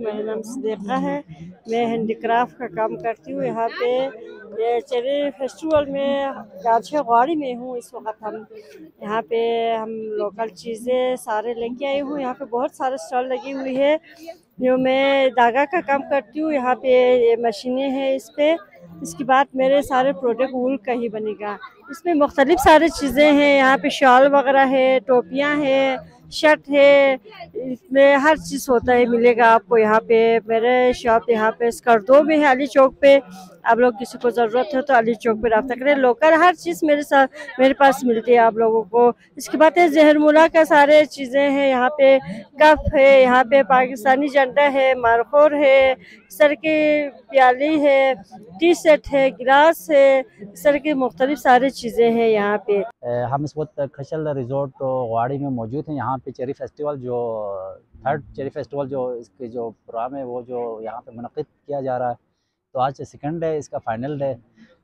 मेरा नाम सदीक़ा है। मैं हैंडीक्राफ्ट का काम करती हूँ यहाँ पे। ये चेरी फेस्टिवल में गाड़ी में हूँ इस वक्त। हम लोकल चीज़ें सारे लेके आई हूँ। यहाँ पे बहुत सारे स्टॉल लगी हुई है। जो मैं धागा का काम करती हूँ यहाँ पे, ये मशीनें हैं इस पे। इसके बाद मेरे सारे प्रोडक्ट वूल का ही बनेगा। इसमें मुख्तलिफ सारी चीज़ें हैं। यहाँ पे शॉल वगैरह है, टोपियाँ हैं, शर्ट है, इसमें हर चीज़ होता है, मिलेगा आपको यहाँ पे। मेरे शॉप यहाँ पे स्कर्दो में है, अली चौक पे। आप लोग किसी को ज़रूरत है तो अली चौक पे रब्ता करें। लोकल हर चीज़ मेरे पास मिलती है आप लोगों को। इसके बाद है जहरमुला का सारे चीज़ें हैं यहाँ पे। कप है यहाँ पे, पाकिस्तानी झंडा है, मारखोर है, सर की प्याली है, टी शर्ट है, गिलास है, सर की मुख्तलिफ सारी चीज़ें हैं यहाँ पे। हम इस वक्त खशल रिजॉर्ट वाड़ी में मौजूद हैं। यहाँ पे चेरी फेस्टिवल जो थर्ड चेरी फेस्टिवल जो इसके जो प्रोग्राम है वो जो यहाँ पे मुनक़िद किया जा रहा है। तो आज सेकंड डे, इसका फाइनल डे।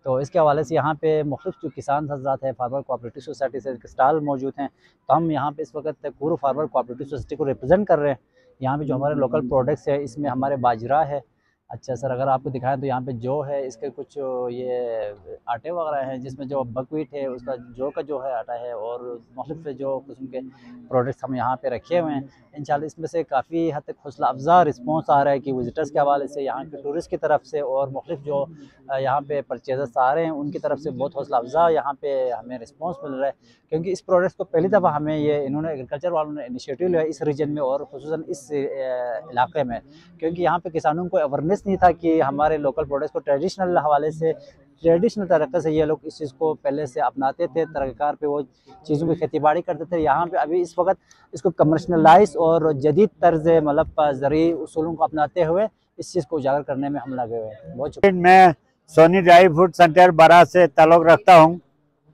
तो इसके हवाले से यहाँ पे मुख्तलिफ जो किसान हज़रात है, फार्मर कोऑपरेटिव सोसाइटी से स्टॉल मौजूद हैं। तो हम यहाँ पे इस वक्त पूर्व फार्मर कोऑपरेटिव सोसाइटी को रिप्रेजेंट कर रहे हैं। यहाँ पे जो हमारे लोकल प्रोडक्ट्स है, इसमें हमारे बाजरा है। अच्छा सर, अगर आपको दिखाएं तो यहाँ पे जो है इसके कुछ ये आटे वगैरह हैं, जिसमें जो बकवीट है उसका जो का जो है आटा है, और मुख्तलिफ जो किस्म के प्रोडक्ट्स हम यहाँ पे रखे हुए हैं। इंशाल्लाह इसमें से काफ़ी हद तक हौसला अफजा रिस्पॉन्स आ रहा है कि विजिटर्स के हवाले से, यहाँ के टूरिस्ट की तरफ से, और मुख्तलिफ जो यहाँ पे परचेजर्स आ रहे हैं उनकी तरफ से बहुत हौसला अफजा यहाँ पे हमें रिस्पॉन्स मिल रहा है। क्योंकि इस प्रोडक्ट्स को पहली दफ़ा हमें ये इन्होंने एग्रीकल्चर वालों ने इनिशिएटिव लिया इस रीजन में, और खुसूसन इस इलाके में। क्योंकि यहाँ पे किसानों को अवेयरनेस नहीं था कि हमारे लोकल प्रोडक्ट्स को ट्रेडिशनल हवाले से, ट्रेडिशनल तरीके से ये लोग इस चीज़ को पहले से अपनाते थे, तरक़ार पे वो चीज़ों की खेती बाड़ी करते थे। यहाँ पे अभी इस वक्त इसको कमर्शनलाइज और जदीद तर्ज मतलब ज़रिए उसूलों को अपनाते हुए इस चीज़ को उजागर करने में हम लगे हुए हैं। बहुत शुक्रिया। मैं सोनी ड्राई फ्रूट सेंटर बारा से ताल्लुक़ रखता हूँ,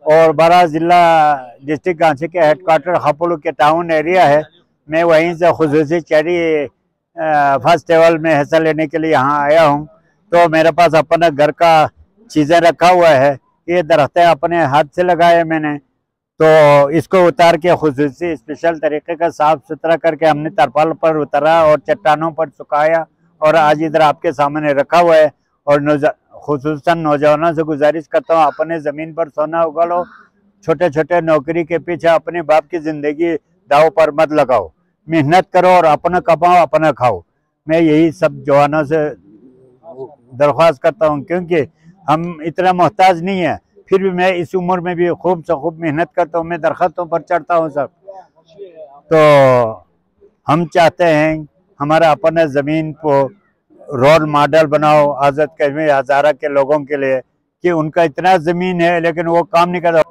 और बारा ज़िला डिस्ट्रिक्ट गांची के हेडक्वार्टर हापुलू के टाउन एरिया है। मैं वहीं से खुसूसी चेरी फेस्टिवल में हिस्सा लेने के लिए यहाँ आया हूँ। तो मेरे पास अपना घर का चीज़ें रखा हुआ है। ये दरख्तें अपने हाथ से लगाए मैंने, तो इसको उतार के खुसूसी स्पेशल तरीके का साफ़ सुथरा करके हमने तरपाल पर उतारा और चट्टानों पर सुखाया, और आज इधर आपके सामने रखा हुआ है। और खुसूसन नौजवानों से गुजारिश करता हूँ, अपने ज़मीन पर सोना उगा लो। छोटे छोटे नौकरी के पीछे अपने बाप की ज़िंदगी दाव पर मत लगाओ, मेहनत करो और अपना कमाओ, अपना खाओ। मैं यही सब जवानों से दरख्वास्त करता हूँ, क्योंकि हम इतना मोहताज नहीं है, फिर भी मैं इस उम्र में भी खूब से खूब मेहनत करता हूँ। मैं दरख्तों पर चढ़ता हूँ सब। तो हम चाहते हैं हमारा अपना ज़मीन को रोल मॉडल बनाओ आज़ाद कश्मीर हज़ारा के लोगों के लिए, कि उनका इतना ज़मीन है लेकिन वो काम नहीं करता।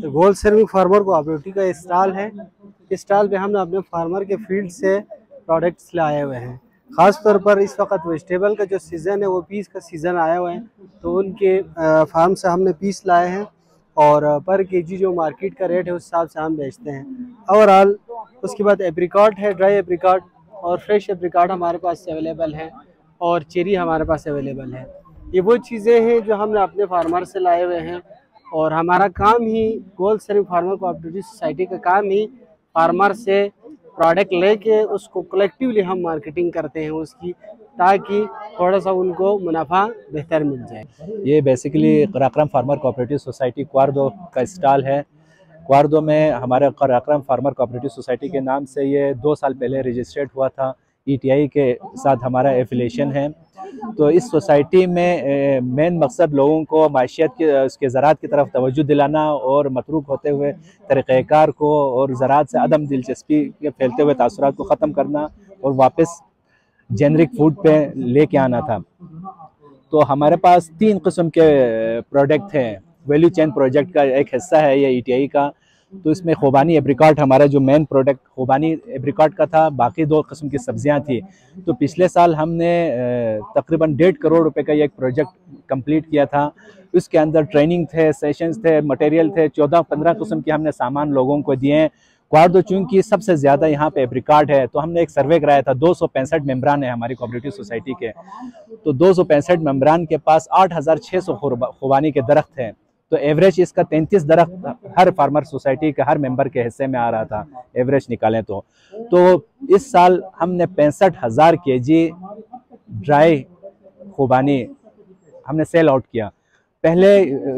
गोल सर्विंग फार्मर कोऑपरेटिव का स्टॉल है। इस स्टॉल पे हमने अपने फार्मर के फील्ड से प्रोडक्ट्स लाए हुए हैं। ख़ास तौर पर इस वक्त वेजिटेबल का जो सीज़न है वो पीस का सीज़न आया हुआ है, तो उनके फार्म से हमने पीस लाए हैं, और पर केजी जो मार्केट का रेट है उस हिसाब से हम बेचते हैं ओवरऑल। उसके बाद एप्रिकॉट है, ड्राई एप्रिकॉट और फ्रेश एप्रिकॉट हमारे पास अवेलेबल है, और चेरी हमारे पास अवेलेबल है। ये वो चीज़ें हैं जो हमने अपने फार्मर से लाए हुए हैं, और हमारा काम ही गोल सर्विंग फार्मर कोऑपरेटिव सोसाइटी का काम ही फार्मर से प्रोडक्ट लेके उसको कलेक्टिवली हम मार्केटिंग करते हैं उसकी, ताकि थोड़ा सा उनको मुनाफा बेहतर मिल जाए। ये basically Karakoram farmer cooperative society क्वारदो का स्टॉल है। क्वारदो में हमारा कराक्रम फार्मर कोऑपरेटिव सोसाइटी के नाम से ये 2 साल पहले रजिस्ट्रेट हुआ था। ETI के साथ हमारा एफिलिएशन है। तो इस सोसाइटी में मेन मकसद लोगों को माशियत के उसके ज़राअत की तरफ तवज्जो दिलाना, और मतरूक होते हुए तरीक़ेकार को और ज़राअत से अदम दिलचस्पी के फैलते हुए तासुरात को ख़त्म करना और वापस जेनरिक फूड पे लेके आना था। तो हमारे पास 3 किस्म के प्रोडक्ट हैं। वैल्यू चेन प्रोजेक्ट का एक हिस्सा है ये ETI का। तो इसमें खुबानी एप्रिकॉट हमारा जो मेन प्रोडक्ट खुबानी एप्रिकॉट का था, बाकी 2 किस्म की सब्जियां थी। तो पिछले साल हमने तकरीबन 1.5 करोड़ रुपए का ये एक प्रोजेक्ट कंप्लीट किया था। उसके अंदर ट्रेनिंग थे, सेशंस थे, मटेरियल थे, 14-15 किस्म के हमने सामान लोगों को दिए हैं। क्वारदो चूँकि सबसे ज़्यादा यहाँ पे एप्रिकॉट है, तो हमने एक सर्वे कराया था। 265 मेम्बरान है हमारी कोऑपरेटिव सोसाइटी के। तो 265 मेम्बरान के पास 8600 खुबानी के दरख्त हैं। तो एवरेज इसका 33 दरख्त हर फार्मर सोसाइटी के हर मेंबर के हिस्से में आ रहा था, एवरेज निकालें तो इस साल हमने 65,000 kg ड्राई खुबानी हमने सेल आउट किया। पहले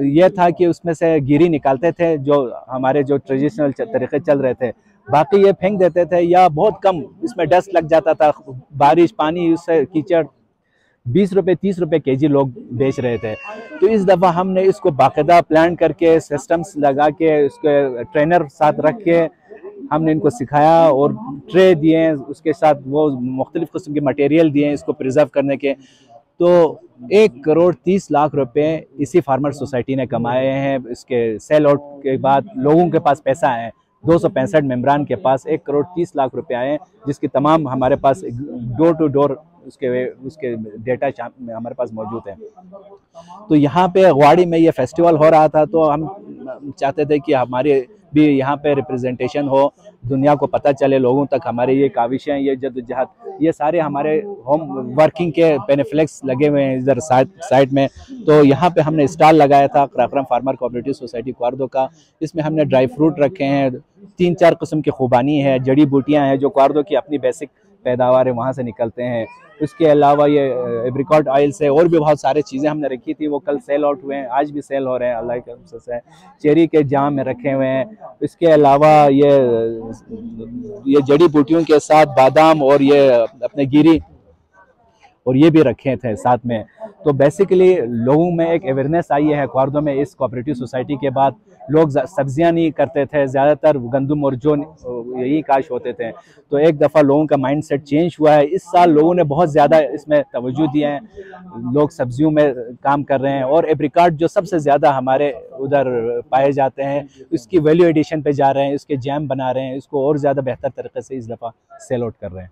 यह था कि उसमें से गिरी निकालते थे, जो हमारे जो ट्रेडिशनल तरीके चल रहे थे, बाकी ये फेंक देते थे या बहुत कम इसमें डस्ट लग जाता था, बारिश पानी उससे कीचड़ 20 रुपये 30 रुपये kg लोग बेच रहे थे। तो इस दफ़ा हमने इसको बाकायदा प्लान करके सिस्टम्स लगा के उसके ट्रेनर साथ रख के हमने इनको सिखाया और ट्रे दिए, उसके साथ वो मुख्तलिफ़ किस्म के मटेरियल दिए इसको प्रिजर्व करने के। तो 1 करोड़ 30 लाख रुपए इसी फार्मर सोसाइटी ने कमाए हैं। इसके सेल आउट के बाद लोगों के पास पैसा है, 265 मेम्बरान के पास 1 करोड़ 30 लाख रुपए आए, जिसकी तमाम हमारे पास डोर टू डोर उसके डेटा हमारे पास मौजूद है। तो यहाँ पे गवाड़ी में ये फेस्टिवल हो रहा था, तो हम चाहते थे कि हमारे भी यहाँ पे रिप्रेजेंटेशन हो, दुनिया को पता चले, लोगों तक हमारे ये काविशें, ये जद्दोजहद, ये सारे हमारे होम वर्किंग के पेनिफ्लेक्स लगे हुए हैं इधर साइड में। तो यहाँ पे हमने स्टॉल लगाया था कराक्रम फार्मर कोऑपरेटिव सोसाइटी क्वार्दो का। इसमें हमने ड्राई फ्रूट रखे हैं, 3-4 किस्म की खुबानी है, जड़ी बूटियाँ हैं जो क्वार्दो की अपनी बेसिक पैदावार है वहाँ से निकलते हैं। उसके अलावा ये एप्रिकॉट ऑयल से और भी बहुत सारी चीज़ें हमने रखी थी, वो कल सेल आउट हुए हैं, आज भी सेल हो रहे हैं अल्लाह के हुक्म से। चेरी के जाम में रखे हुए हैं। इसके अलावा ये जड़ी बूटियों के साथ बादाम और ये अपने गिरी और ये भी रखे थे साथ में। तो बेसिकली लोगों में एक अवेयरनेस आई है क्वार्दो में। इस कोऑपरेटिव सोसाइटी के बाद लोग सब्जियां नहीं करते थे, ज़्यादातर गंदम और जो यही काश होते थे। तो एक दफ़ा लोगों का माइंडसेट चेंज हुआ है। इस साल लोगों ने बहुत ज़्यादा इसमें तवज्जो दिया है, लोग सब्जियों में काम कर रहे हैं। और एप्रिकॉट जो सबसे ज़्यादा हमारे उधर पाए जाते हैं, इसकी वैल्यू एडिशन पे जा रहे हैं, इसके जैम बना रहे हैं, इसको और ज़्यादा बेहतर तरीके से इस दफ़ा सेल आउट कर रहे हैं।